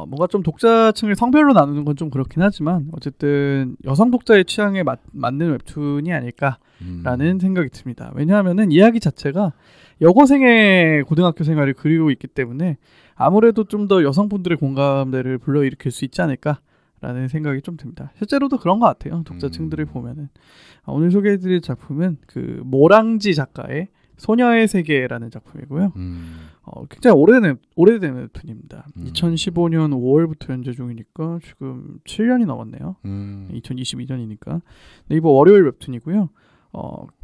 뭔가 좀 독자층을 성별로 나누는 건 좀 그렇긴 하지만 어쨌든 여성 독자의 취향에 맞는 웹툰이 아닐까라는 생각이 듭니다. 왜냐하면은 이야기 자체가 여고생의 고등학교 생활을 그리고 있기 때문에 아무래도 좀 더 여성분들의 공감대를 불러일으킬 수 있지 않을까라는 생각이 좀 듭니다. 실제로도 그런 것 같아요. 독자층들을 보면은. 오늘 소개해드릴 작품은 그 모랑지 작가의 소녀의 세계라는 작품이고요. 굉장히 오래된 웹툰입니다. 2015년 5월부터 연재 중이니까 지금 7년이 넘었네요. 2022년이니까. 네이버 월요일 웹툰이고요.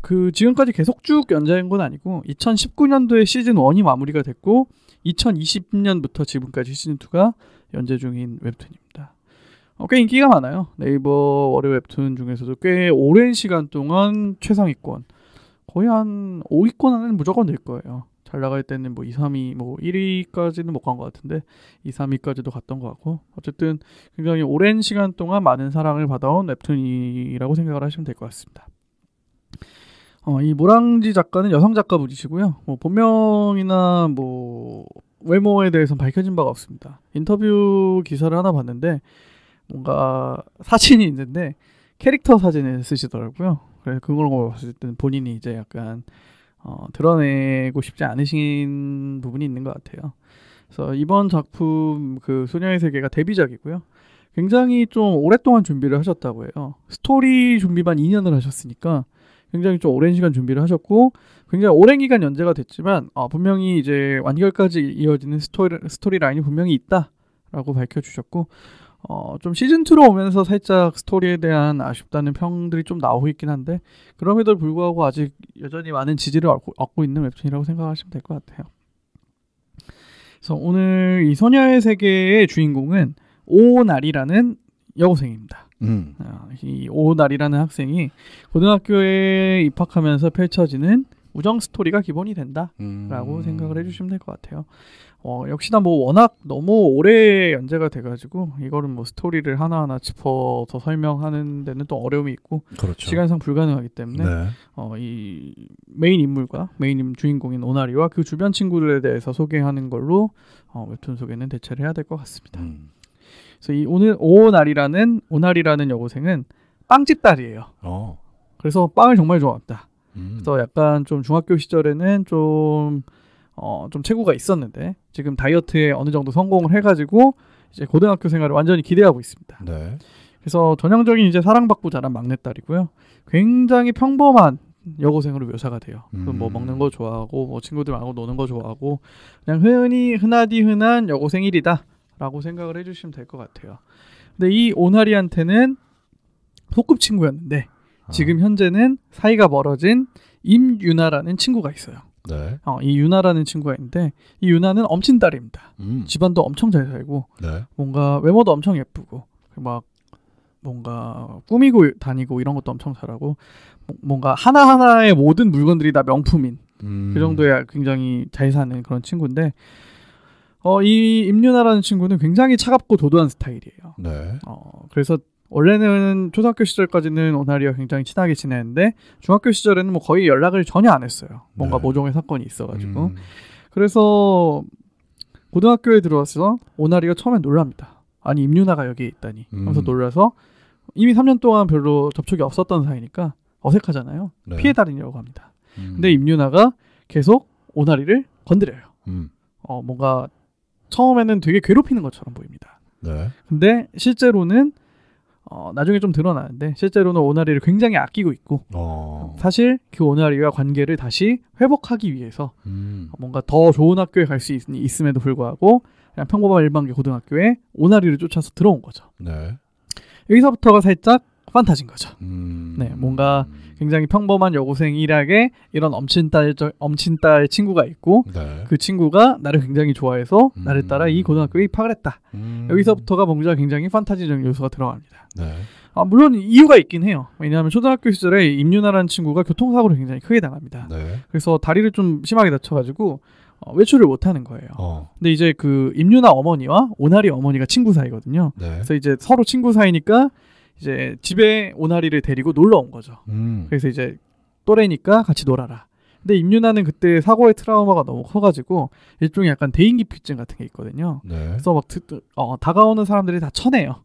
그 지금까지 계속 쭉 연재한 건 아니고 2019년도에 시즌 1이 마무리가 됐고 2020년부터 지금까지 시즌 2가 연재 중인 웹툰입니다. 꽤 인기가 많아요. 네이버 월요 웹툰 중에서도 꽤 오랜 시간 동안 최상위권 거의 한 5위권 안에는 무조건 될 거예요. 잘 나갈 때는 뭐 2, 3위, 뭐 1위까지는 못 간 것 같은데 2, 3위까지도 갔던 것 같고 어쨌든 굉장히 오랜 시간 동안 많은 사랑을 받아온 웹툰이라고 생각을 하시면 될 것 같습니다. 이 모랑지 작가는 여성 작가분이시고요. 뭐 본명이나 뭐 외모에 대해서는 밝혀진 바가 없습니다. 인터뷰 기사를 하나 봤는데 뭔가 사진이 있는데 캐릭터 사진을 쓰시더라고요. 그래서 그걸 봤을 때는 본인이 이제 약간 드러내고 싶지 않으신 부분이 있는 것 같아요. 그래서 이번 작품 그 소녀의 세계가 데뷔작이고요. 굉장히 좀 오랫동안 준비를 하셨다고 해요. 스토리 준비만 2년을 하셨으니까 굉장히 좀 오랜 시간 준비를 하셨고 굉장히 오랜 기간 연재가 됐지만 분명히 이제 완결까지 이어지는 스토리 라인이 분명히 있다라고 밝혀주셨고 좀 시즌2로 오면서 살짝 스토리에 대한 아쉽다는 평들이 좀 나오고 있긴 한데 그럼에도 불구하고 아직 여전히 많은 지지를 얻고 있는 웹툰이라고 생각하시면 될 것 같아요. 그래서 오늘 이 소녀의 세계의 주인공은 오나리라는 여고생입니다. 이 오나리라는 학생이 고등학교에 입학하면서 펼쳐지는 우정 스토리가 기본이 된다라고 생각을 해주시면 될 것 같아요. 역시나 뭐 워낙 너무 오래 연재가 돼가지고 이거는 뭐 스토리를 하나하나 짚어서 설명하는 데는 또 어려움이 있고 그렇죠. 시간상 불가능하기 때문에 네. 이 메인 인물과 메인 주인공인 오나리와 그 주변 친구들에 대해서 소개하는 걸로 웹툰 소개는 대체를 해야 될 것 같습니다. 그래서 이 오늘 오나리라는 여고생은 빵집 딸이에요. 그래서 빵을 정말 좋아합니다. 그래서 약간 좀 중학교 시절에는 좀 체구가 있었는데 지금 다이어트에 어느 정도 성공을 해가지고 이제 고등학교 생활을 완전히 기대하고 있습니다. 네. 그래서 전형적인 이제 사랑받고 자란 막내딸이고요. 굉장히 평범한 여고생으로 묘사가 돼요. 뭐 먹는 거 좋아하고 뭐 친구들 말고 노는 거 좋아하고 그냥 흔하디 흔한 여고생 1이다 라고 생각을 해주시면 될 것 같아요. 근데 이 오나리한테는 소꿉친구였는데 지금 현재는 사이가 멀어진 임유나라는 친구가 있어요. 네. 이 유나라는 친구가 있는데 이 유나는 엄친딸입니다. 집안도 엄청 잘 살고 네. 뭔가 외모도 엄청 예쁘고 막 뭔가 꾸미고 다니고 이런 것도 엄청 잘하고 뭔가 하나하나의 모든 물건들이 다 명품인 그 정도의 굉장히 잘 사는 그런 친구인데 이 임유나라는 친구는 굉장히 차갑고 도도한 스타일이에요. 네. 그래서 원래는 초등학교 시절까지는 오나리와 굉장히 친하게 지냈는데 중학교 시절에는 뭐 거의 연락을 전혀 안 했어요. 뭔가 네. 모종의 사건이 있어가지고 그래서 고등학교에 들어와서 오나리가 처음엔 놀랍니다. 아니 임유나가 여기에 있다니 하면서 놀라서 이미 3년 동안 별로 접촉이 없었던 사이니까 어색하잖아요. 네. 피해 다니려고 합니다. 근데 임유나가 계속 오나리를 건드려요. 뭔가 처음에는 되게 괴롭히는 것처럼 보입니다. 네. 근데 실제로는 나중에 좀 드러나는데 실제로는 오나리를 굉장히 아끼고 있고 사실 그 오나리와 관계를 다시 회복하기 위해서 뭔가 더 좋은 학교에 갈 수 있음에도 불구하고 그냥 평범한 일반계 고등학교에 오나리를 쫓아서 들어온 거죠. 네. 여기서부터가 살짝 판타지인 거죠. 네, 뭔가 굉장히 평범한 여고생 일학에 이런 엄친딸 친구가 있고 네. 그 친구가 나를 굉장히 좋아해서 나를 따라 이 고등학교에 입학을 했다. 여기서부터가 뭔가 굉장히 판타지적인 요소가 들어갑니다. 네. 물론 이유가 있긴 해요. 왜냐하면 초등학교 시절에 임유나라는 친구가 교통사고를 굉장히 크게 당합니다. 네. 그래서 다리를 좀 심하게 다쳐가지고 외출을 못하는 거예요. 근데 이제 그 임유나 어머니와 오나리 어머니가 친구 사이거든요. 네. 그래서 이제 서로 친구 사이니까 이제 집에 오나리를 데리고 놀러 온 거죠. 그래서 이제 또래니까 같이 놀아라. 근데 임유나는 그때 사고의 트라우마가 너무 커가지고 일종의 약간 대인기피증 같은 게 있거든요. 네. 그래서 막 다가오는 사람들이 다 쳐내요.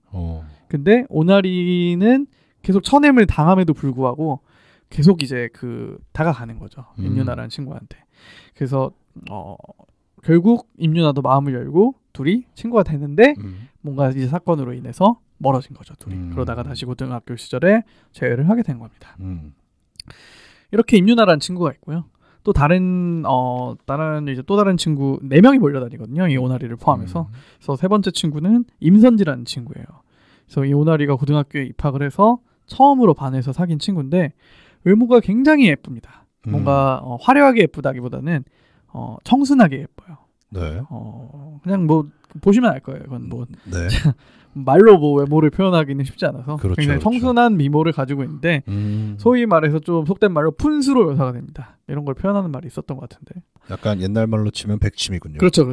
근데 오나리는 계속 쳐냄을 당함에도 불구하고 계속 이제 다가가는 거죠. 임유나라는 친구한테. 그래서 결국 임유나도 마음을 열고 둘이 친구가 되는데 뭔가 이제 사건으로 인해서 멀어진 거죠. 둘이. 그러다가 다시 고등학교 시절에 재회를 하게 된 겁니다. 이렇게 임유나라는 친구가 있고요. 또 다른 이제 또 다른 친구 4명이 몰려다니거든요. 이 오나리를 포함해서. 그래서 세 번째 친구는 임선지라는 친구예요. 그래서 이 오나리가 고등학교에 입학을 해서 처음으로 반해서 사귄 친구인데 외모가 굉장히 예쁩니다. 뭔가 화려하게 예쁘다기보다는 청순하게 예뻐요. 네. 그냥 뭐 보시면 알 거예요. 이건 뭐 네. 말로 뭐 외모를 표현하기는 쉽지 않아서 그렇죠, 굉장히 청순한 미모를 가지고 있는데 소위 말해서 좀 속된 말로 푼수로 묘사가 됩니다. 이런 걸 표현하는 말이 있었던 것 같은데. 약간 옛날 말로 치면 백침이군요. 그렇죠.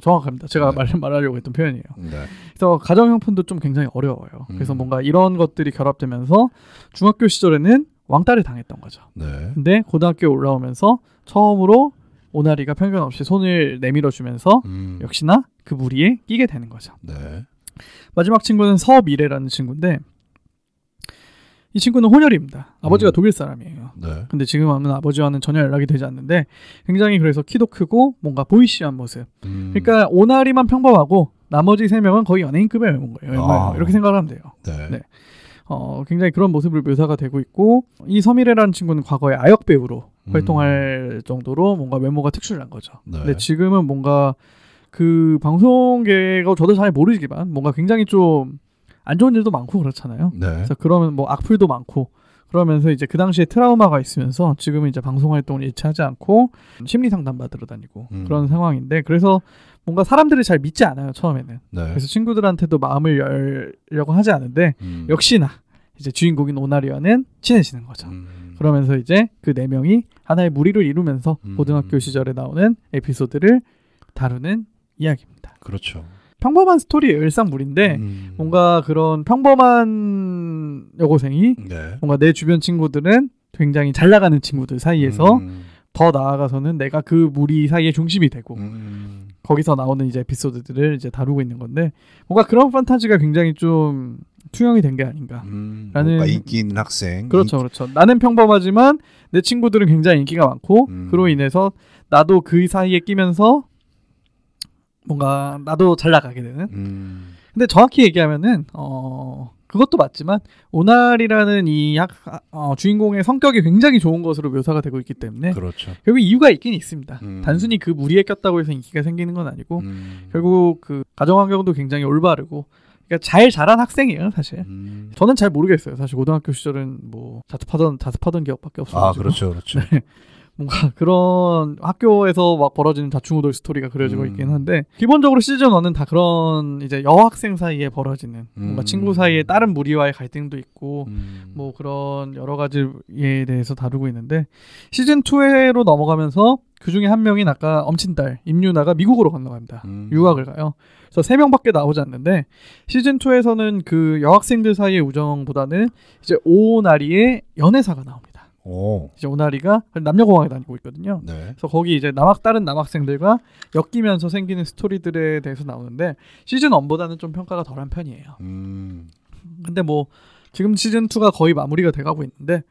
정확합니다. 제가 말하려고 했던 표현이에요. 네. 그래서 가정 형편도 좀 굉장히 어려워요. 그래서 뭔가 이런 것들이 결합되면서 중학교 시절에는 왕따를 당했던 거죠. 네. 근데 고등학교에 올라오면서 처음으로 오나리가 편견 없이 손을 내밀어 주면서 역시나 그 무리에 끼게 되는 거죠. 네. 마지막 친구는 서미래라는 친구인데 이 친구는 혼혈입니다. 아버지가 독일 사람이에요. 네. 근데 지금은 아버지와는 전혀 연락이 되지 않는데 굉장히 그래서 키도 크고 뭔가 보이시한 모습. 그러니까 오나리만 평범하고 나머지 3명은 거의 연예인급의 외모인 거예요. 이렇게 생각을 하면 돼요. 네. 네. 굉장히 그런 모습을 묘사가 되고 있고 이 서미래라는 친구는 과거에 아역 배우로 활동할 정도로 뭔가 외모가 특출난 거죠. 네. 근데 지금은 뭔가 그 방송계가 저도 잘 모르지만 뭔가 굉장히 좀 안 좋은 일도 많고 그렇잖아요. 네. 그래서 그러면 뭐 악플도 많고 그러면서 이제 그 당시에 트라우마가 있으면서 지금은 이제 방송 활동을 일치하지 않고 심리 상담 받으러 다니고 그런 상황인데 그래서 뭔가 사람들이 잘 믿지 않아요 처음에는. 네. 그래서 친구들한테도 마음을 열려고 하지 않은데 역시나 이제 주인공인 오나리와는 친해지는 거죠. 그러면서 이제 그 4명이 하나의 무리를 이루면서 고등학교 시절에 나오는 에피소드를 다루는 이야기입니다. 그렇죠. 평범한 스토리의 일상물인데 뭔가 그런 평범한 여고생이 네. 뭔가 내 주변 친구들은 굉장히 잘 나가는 친구들 사이에서 더 나아가서는 내가 그 무리 사이의 중심이 되고 거기서 나오는 이제 에피소드들을 이제 다루고 있는 건데 뭔가 그런 판타지가 굉장히 좀 투영이 된 게 아닌가 라는 뭔가 인기 있는 학생. 그렇죠. 나는 평범하지만 내 친구들은 굉장히 인기가 많고 그로 인해서 나도 그 사이에 끼면서 뭔가 나도 잘 나가게 되는. 근데 정확히 얘기하면은 그것도 맞지만 오나리라는 이 주인공의 성격이 굉장히 좋은 것으로 묘사가 되고 있기 때문에 그렇죠. 결국 이유가 있긴 있습니다. 단순히 그 무리에 꼈다고 해서 인기가 생기는 건 아니고 결국 그 가정 환경도 굉장히 올바르고 그러니까 잘 자란 학생이에요 사실. 저는 잘 모르겠어요. 사실 고등학교 시절은 뭐 자습하던 기억밖에 없어가지고. 그렇죠. 네. 뭔가 그런 학교에서 막 벌어지는 자충우돌 스토리가 그려지고 있긴 한데 기본적으로 시즌 1은 다 그런 이제 여학생 사이에 벌어지는 뭔가 친구 사이에 다른 무리와의 갈등도 있고 뭐 그런 여러 가지에 대해서 다루고 있는데 시즌 2로 넘어가면서 그 중에 한 명인 아까 엄친딸 임유나가 미국으로 건너갑니다. 유학을 가요. 그래서 3명밖에 나오지 않는데 시즌 2에서는 그 여학생들 사이의 우정보다는 이제 오나리의 연애사가 나옵니다. 이제 오나리가 남녀공학에 다니고 있거든요. 네. 그래서 거기 이제 다른 남학생들과 엮이면서 생기는 스토리들에 대해서 나오는데 시즌 1보다는 좀 평가가 덜한 편이에요. 근데 뭐 지금 시즌 2가 거의 마무리가 돼가고 있는데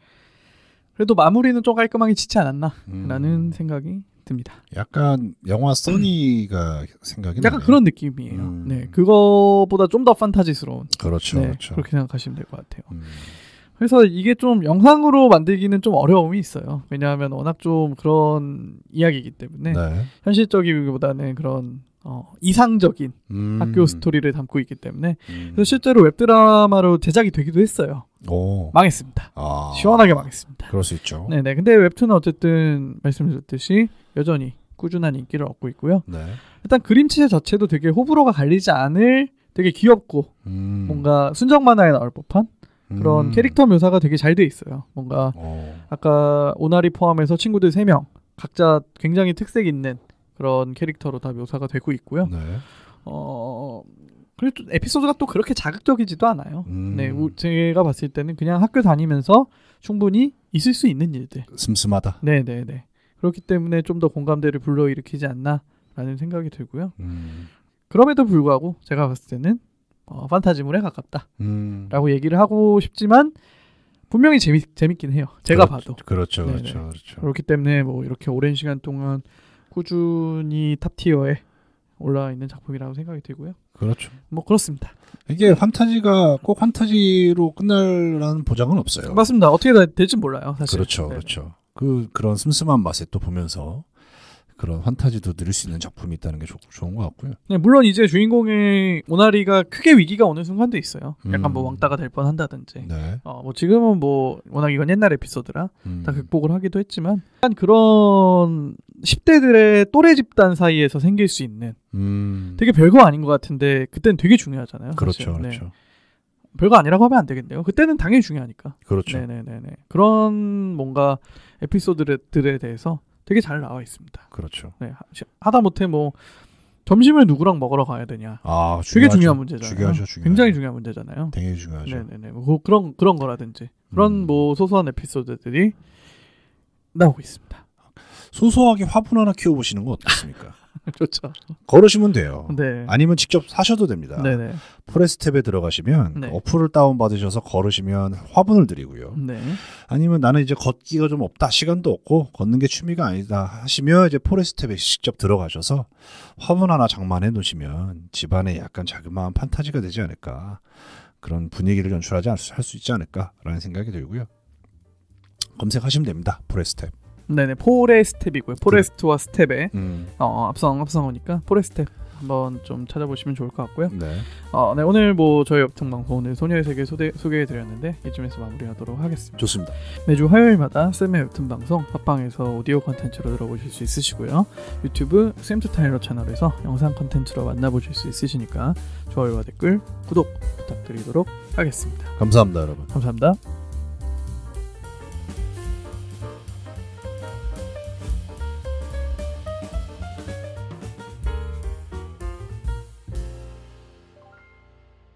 그래도 마무리는 좀 깔끔하게 짓지 않았나라는 생각이 듭니다. 약간 영화 써니가 생각이 나네요. 약간 그런 느낌이에요. 네, 그거보다 좀 더 판타지스러운. 그렇죠, 네, 그렇죠. 그렇게 생각하시면 될 것 같아요. 그래서 이게 좀 영상으로 만들기는 좀 어려움이 있어요. 왜냐하면 워낙 좀 그런 이야기이기 때문에 네. 현실적이기보다는 그런 이상적인 학교 스토리를 담고 있기 때문에 그래서 실제로 웹드라마로 제작이 되기도 했어요. 망했습니다. 시원하게 망했습니다. 그럴 수 있죠. 네네. 근데 웹툰은 어쨌든 말씀드렸듯이 여전히 꾸준한 인기를 얻고 있고요. 네. 일단 그림체 자체도 되게 호불호가 갈리지 않을 되게 귀엽고 뭔가 순정 만화에 나올 법한 그런 캐릭터 묘사가 되게 잘 돼 있어요. 뭔가 아까 오나리 포함해서 친구들 3명 각자 굉장히 특색 있는 그런 캐릭터로 다 묘사가 되고 있고요. 네. 그리고 또 에피소드가 또 그렇게 자극적이지도 않아요. 네, 제가 봤을 때는 그냥 학교 다니면서 충분히 있을 수 있는 일들. 슴슴하다. 네네네. 그렇기 때문에 좀 더 공감대를 불러일으키지 않나라는 생각이 들고요. 그럼에도 불구하고 제가 봤을 때는 판타지물에 가깝다라고 얘기를 하고 싶지만 분명히 재밌긴 해요. 제가 봐도. 그렇죠. 그렇기 때문에 뭐 이렇게 오랜 시간 동안 꾸준히 탑티어에 올라와 있는 작품이라고 생각이 들고요. 그렇죠. 뭐 그렇습니다. 이게 판타지가 꼭 판타지로 끝날라는 보장은 없어요. 맞습니다. 어떻게 될지 몰라요, 사실. 그렇죠. 네네. 그렇죠. 그런 슴슴한 맛에 또 보면서 그런 판타지도 누릴 수 있는 작품이 있다는 게 좋은 것 같고요. 네, 물론 이제 주인공의 오나리가 크게 위기가 오는 순간도 있어요. 약간 뭐 왕따가 될 뻔한다든지. 네. 뭐 지금은 뭐 워낙 이건 옛날 에피소드라 다 극복을 하기도 했지만 약간 그런 10대들의 또래 집단 사이에서 생길 수 있는 되게 별거 아닌 것 같은데 그때는 되게 중요하잖아요. 그렇죠, 사실. 그렇죠. 네. 별거 아니라고 하면 안 되겠네요. 그때는 당연히 중요하니까. 그렇죠. 네네네네. 그런 뭔가 에피소드들에 대해서 되게 잘 나와 있습니다. 그렇죠. 네, 하다못해 뭐 점심을 누구랑 먹으러 가야 되냐. 되게 중요한 문제잖아요. 중요하죠. 굉장히 중요한 문제잖아요. 되게 중요하죠. 네네네. 뭐 그런 거라든지 그런 뭐 소소한 에피소드들이 나오고 있습니다. 소소하게 화분 하나 키워보시는 건 어떻습니까? 좋죠. 걸으시면 돼요. 네. 아니면 직접 사셔도 됩니다. 네네. 포레스트탭에 들어가시면 네. 어플을 다운받으셔서 걸으시면 화분을 드리고요. 네. 아니면 나는 이제 걷기가 좀 없다, 시간도 없고 걷는 게 취미가 아니다 하시면 이제 포레스트탭에 직접 들어가셔서 화분 하나 장만해 놓으시면 집안에 약간 자그마한 판타지가 되지 않을까, 그런 분위기를 연출하지 할 수 있지 않을까라는 생각이 들고요. 검색하시면 됩니다. 포레스트탭. 네네. 포레스텝이고요. 포레스트와 스텝에 앞성어니까 포레스텝 한번 좀 찾아보시면 좋을 것 같고요. 네. 네, 오늘 뭐 저희 웹툰 방송 오늘 소녀의 세계 소개해드렸는데 이쯤에서 마무리하도록 하겠습니다. 좋습니다. 매주 화요일마다 쌤의 웹툰 방송 팟빵에서 오디오 컨텐츠로 들어보실 수 있으시고요. 유튜브 쌤투타일러 채널에서 영상 컨텐츠로 만나보실 수 있으시니까 좋아요와 댓글, 구독 부탁드리도록 하겠습니다. 감사합니다, 여러분. 감사합니다.